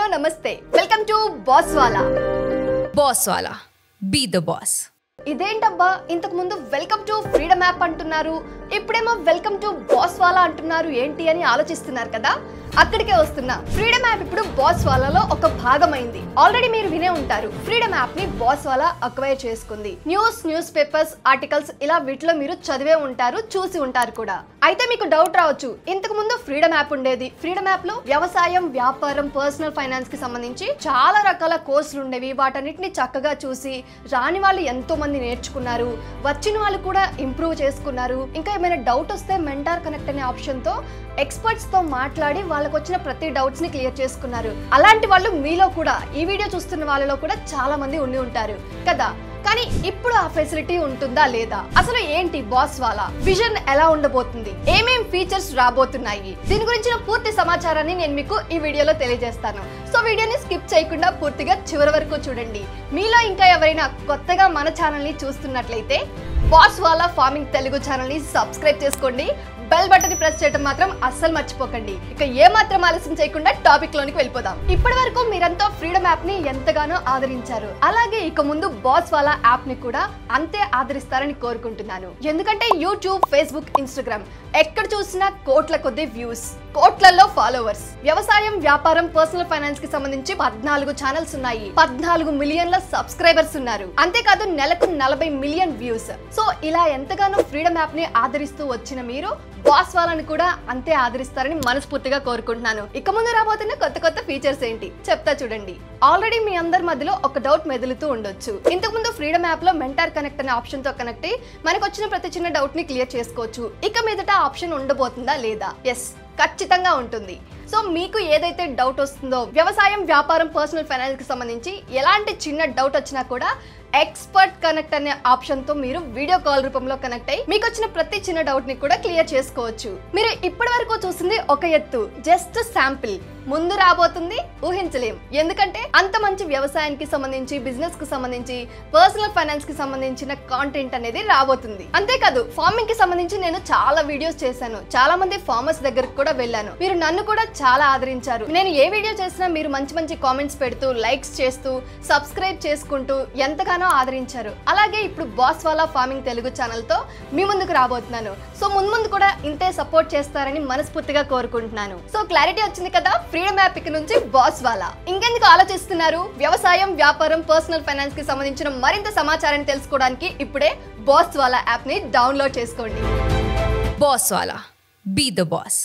Hello నమస్తే welcome to boss వాలా be the boss. ఇదేంటబ్బా ఇంతకు ముందు వెల్కమ్ టు ఫ్రీడమ్ యాప్ అంటున్నారు, ఇప్పుడేమో వెల్కమ్ టు బాస్ వాలా అంటున్నారు ఏంటి అని ఆలోచిస్తున్నారు కదా. అక్కడికే వస్తున్నా. ఫ్రీడమ్ యాప్ ఇప్పుడు బాస్ వాలాలో ఒక భాగమైంది. ఆల్రెడీ మీరు వినే ఉంటారు, ఫ్రీడమ్ యాప్ ని బాస్ వాలా అక్వైర్ చేసుకుంది. న్యూస్ పేపర్స్, ఆర్టికల్స్ ఇలా వీటిలో మీరు చదివే ఉంటారు, చూసి ఉంటారు కూడా. అయితే మీకు డౌట్ రావచ్చు, ఇంతకు ముందు ఫ్రీడమ్ యాప్ ఉండేది, ఫ్రీడమ్ యాప్ లో వ్యవసాయం, వ్యాపారం, పర్సనల్ ఫైనాన్స్ కి సంబంధించి చాలా రకాల కోర్సులు ఉండేవి. వాటన్నిటిని చక్కగా చూసి రాని వాళ్ళు ఎంతో మంది నేర్చుకున్నారు, వచ్చిన వాళ్ళు కూడా ఇంప్రూవ్ చేసుకున్నారు. ఇంకా ఏమైనా డౌట్ వస్తే మెంటార్ కనెక్ట్ అనే ఆప్షన్ తో ఎక్స్పర్ట్స్ తో మాట్లాడి వాళ్ళకు వచ్చిన ప్రతి డౌట్స్ ని క్లియర్ చేసుకున్నారు. అలాంటి వాళ్ళు మీలో కూడా, ఈ వీడియో చూస్తున్న వాళ్ళలో కూడా చాలా మంది ఉండి ఉంటారు కదా. కానీ ఇప్పుడు ఆ ఫెసిలిటీ ఉంటుందా లేదా, అసలు ఏంటి బాస్ వాలా విజన్ ఎలా ఉండబోతుంది, ఏమేం ఫీచర్స్ రాబోతున్నాయి, దీని గురించిన పూర్తి సమాచారాన్ని నేను మీకు ఈ వీడియోలో తెలియజేస్తాను. సో వీడియోని స్కిప్ చేయకుండా పూర్తిగా చివరి వరకు చూడండి. మీలో ఇంకా ఎవరైనా కొత్తగా మన ఛానల్ ని చూస్తున్నట్లయితే బాస్ వాలా ఫార్మింగ్ తెలుగు ఛానల్ ని సబ్స్క్రైబ్ చేసుకోండి, బెల్ బటన్ ప్రెస్ చేయడం మాత్రం అస్సలు మర్చిపోకండి. ఇక ఏ మాత్రం ఆలస్యం చేయకుండా టాపిక్ లోనికి వెళ్ళిపోదాం. ఇప్పటి వరకు మీరంతా ఫ్రీడమ్ యాప్ ని ఎంతగానో ఆదరించారు, అలాగే ఇక ముందు బాస్ వాలా యాప్ ని కూడా అంతే ఆదరిస్తారని కోరుకుంటున్నాను. ఎందుకంటే యూట్యూబ్, ఫేస్బుక్, ఇన్స్టాగ్రామ్ ఎక్కడ చూసినా కోట్ల కొద్ది వ్యూస్, కోట్లలో ఫాలోవర్స్. వ్యవసాయం, వ్యాపారం, పర్సనల్ ఫైనాన్స్ కి సంబంధించి 14 ఛానల్స్ ఉన్నాయి, 14 మిలియన్ల సబ్స్క్రైబర్స్ ఉన్నారు. అంతేకాదు నెలకు 40 మిలియన్ వ్యూస్. సో ఇలా ఎంతగానో ఫ్రీడమ్ యాప్ ని ఆదరిస్తూ వచ్చిన మీరు బాస్ వాలాని కూడా అంతే ఆదరిస్తారని మనస్ఫూర్తిగా కోరుకుంటున్నాను. ఇక ముందు రాబోతున్న కొత్త ఫీచర్స్ ఏంటి చెప్తా చూడండి. ఆల్రెడీ మీ అందరి మధ్యలో ఒక డౌట్ మెదులుతూ ఉండొచ్చు, ఇంతకు ముందు ఫ్రీడమ్ యాప్ లో మెంటార్ కనెక్ట్ అనే ఆప్షన్ తో కనెక్ట్ అయ్యి మనకు వచ్చిన ప్రతి చిన్న డౌట్ ని క్లియర్ చేసుకోవచ్చు. ఇక మీదట ఆప్షన్ ఉండబోతుందా లేదా? ఎస్, ఖచ్చితంగా ఉంటుంది. సో మీకు ఏదైతే డౌట్ వస్తుందో, వ్యవసాయం, వ్యాపారం, పర్సనల్ ఫైనాన్స్ కి సంబంధించి ఎలాంటి చిన్న డౌట్ వచ్చినా కూడా ఎక్స్పర్ట్ కనెక్ట్ అనే ఆప్షన్ తో మీరు వీడియో కాల్ రూపంలో కనెక్ట్ అయ్యి మీకు వచ్చిన ప్రతి చిన్న డౌట్ ని కూడా క్లియర్ చేసుకోవచ్చు. మీరు ఇప్పటి వరకు చూసింది ఒక ఎత్తు, జస్ట్ శాంపిల్. ముందు రాబోతుంది ఊహించలేం. ఎందుకంటే అంత మంచి వ్యవసాయానికి సంబంధించి, బిజినెస్ కు సంబంధించి, పర్సనల్ ఫైనాన్స్ కి సంబంధించిన కాంటెంట్ అనేది రాబోతుంది. అంతేకాదు ఫార్మింగ్ కి సంబంధించి నేను చాలా వీడియోస్ చేశాను, చాలా మంది ఫార్మర్స్ దగ్గరకు కూడా వెళ్ళాను. మీరు నన్ను కూడా చాలా ఆదరించారు. నేను ఏ వీడియో చేసినా మీరు మంచి కామెంట్స్ పెడుతూ, లైక్స్ చేస్తూ, సబ్స్క్రైబ్ చేసుకుంటూ ఎంతగానో ఆదరించారు. అలాగే ఇప్పుడు బాస్ వాలా ఫార్మింగ్ తెలుగు ఛానల్ తో మీ ముందుకు రాబోతున్నాను. సో ముందు కూడా ఇంతే సపోర్ట్ చేస్తారని మనస్ఫూర్తిగా కోరుకుంటున్నాను. సో క్లారిటీ వచ్చింది కదా ఫ్రీడమ్ యాప్ నుంచి బాస్ వాలా. ఇంకెందుకు ఆలోచిస్తున్నారు? వ్యవసాయం, వ్యాపారం, పర్సనల్ ఫైనాన్స్ కి సంబంధించిన మరింత సమాచారాన్ని తెలుసుకోవడానికి ఇప్పుడే బాస్ వాలా యాప్ ని డౌన్లోడ్ చేసుకోండి. బాస్ వాలా, బీ ద బాస్.